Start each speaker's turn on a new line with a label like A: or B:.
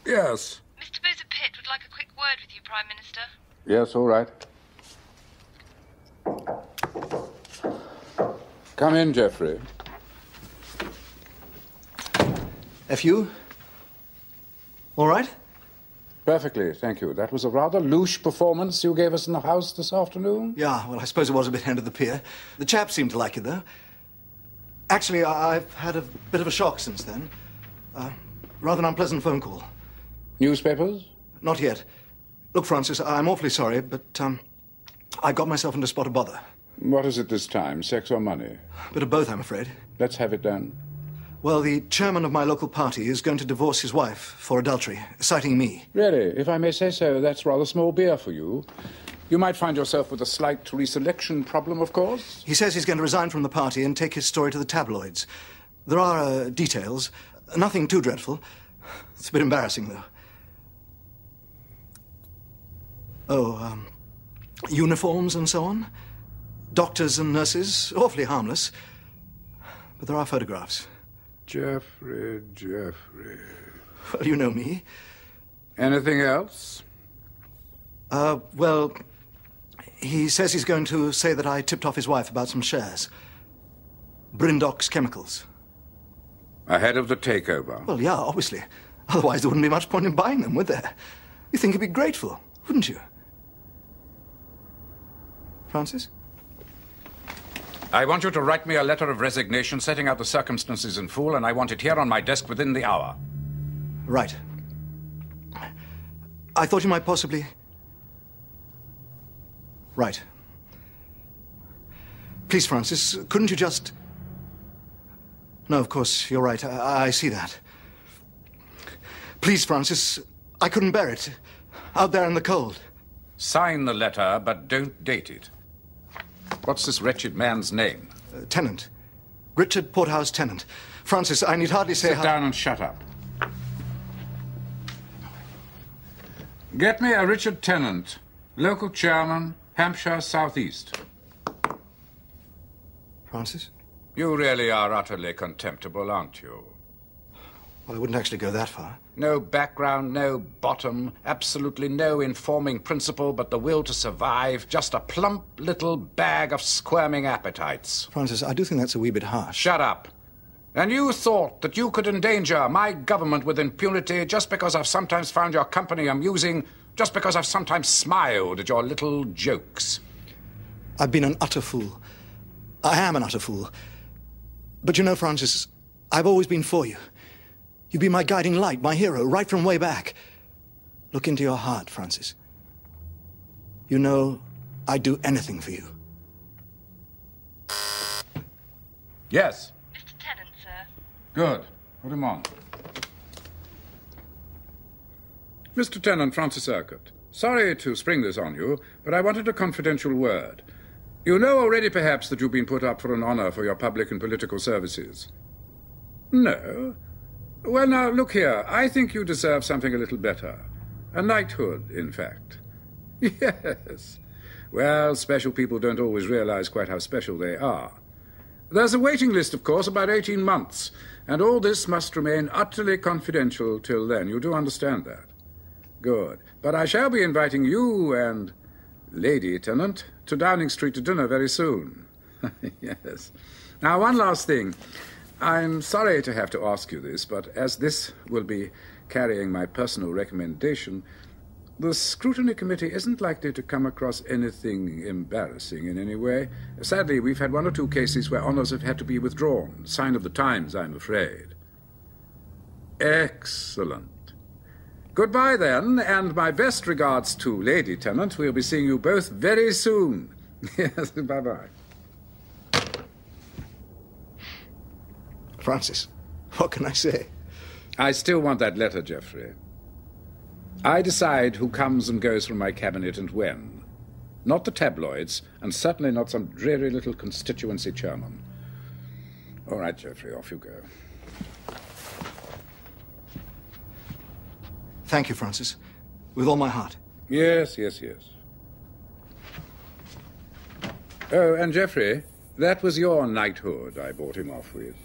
A: Yes.
B: Mr. Boozer Pitt would like a quick word with you, Prime Minister.
A: Yes, all right. Come in, Geoffrey.
C: F.U.? All right?
A: Perfectly, thank you. That was a rather louche performance you gave us in the house this afternoon.
C: Yeah, well, I suppose it was a bit end of the pier. The chaps seemed to like it, though. Actually, I've had a bit of a shock since then. Rather an unpleasant phone call.
A: Newspapers?
C: Not yet. Look, Francis, I'm awfully sorry, but I got myself into a spot of bother.
A: What is it this time, sex or money?
C: A bit of both, I'm afraid.
A: Let's have it then.
C: Well, the chairman of my local party is going to divorce his wife for adultery, citing me.
A: Really, if I may say so, that's rather small beer for you. You might find yourself with a slight reselection problem, of course.
C: He says he's going to resign from the party and take his story to the tabloids. There are details. Nothing too dreadful. It's a bit embarrassing, though. Oh, uniforms and so on. Doctors and nurses, awfully harmless. But there are photographs.
A: Geoffrey.
C: Well, you know me.
A: Anything else?
C: Well, he says he's going to say that I tipped off his wife about some shares. Brindock's Chemicals.
A: Ahead of the takeover?
C: Well, yeah, obviously. Otherwise there wouldn't be much point in buying them, would there? You think he'd be grateful, wouldn't you? Francis?
A: I want you to write me a letter of resignation setting out the circumstances in full, and I want it here on my desk within the hour.
C: Right. I thought you might possibly... Right. Please, Francis, couldn't you just... No, of course, you're right. I see that. Please, Francis, I couldn't bear it. Out there in the cold.
A: Sign the letter, but don't date it. What's this wretched man's name?
C: Tennant. Richard Porthouse Tennant. Francis, I need hardly say
A: Sit down and shut up. Get me a Richard Tennant, local chairman, Hampshire Southeast.
C: Francis?
A: You really are utterly contemptible, aren't you?
C: Well, I wouldn't actually go that far.
A: No background, no bottom, absolutely no informing principle but the will to survive, just a plump little bag of squirming appetites.
C: Francis, I do think that's a wee bit harsh.
A: Shut up. And you thought that you could endanger my government with impunity just because I've sometimes found your company amusing, just because I've sometimes smiled at your little jokes.
C: I've been an utter fool. I am an utter fool. But you know, Francis, I've always been for you. You've been my guiding light, my hero, right from way back. Look into your heart, Francis. You know, I'd do anything for you.
A: Yes.
B: Mr. Tennant, sir.
A: Good. Put him on. Mr. Tennant, Francis Urquhart. Sorry to spring this on you, but I wanted a confidential word. You know already, perhaps, that you've been put up for an honor for your public and political services. No? Well, now, look here. I think you deserve something a little better. A knighthood, in fact. Yes. Well, special people don't always realize quite how special they are. There's a waiting list, of course, about 18 months, and all this must remain utterly confidential till then. You do understand that? Good. But I shall be inviting you and Lady Tennant to Downing Street to dinner very soon. Yes. Now, one last thing. I'm sorry to have to ask you this, but as this will be carrying my personal recommendation, the scrutiny committee isn't likely to come across anything embarrassing in any way. Sadly, we've had one or two cases where honors have had to be withdrawn. Sign of the times, I'm afraid. Excellent. Goodbye, then, and my best regards to Lady Tennant. We'll be seeing you both very soon. Yes, bye-bye.
C: Francis, what can I say?
A: I still want that letter, Geoffrey. I decide who comes and goes from my cabinet and when. Not the tabloids, and certainly not some dreary little constituency chairman. All right, Geoffrey, off you go.
C: Thank you, Francis. With all my heart.
A: Yes. Oh, and Geoffrey, that was your knighthood I bought him off with.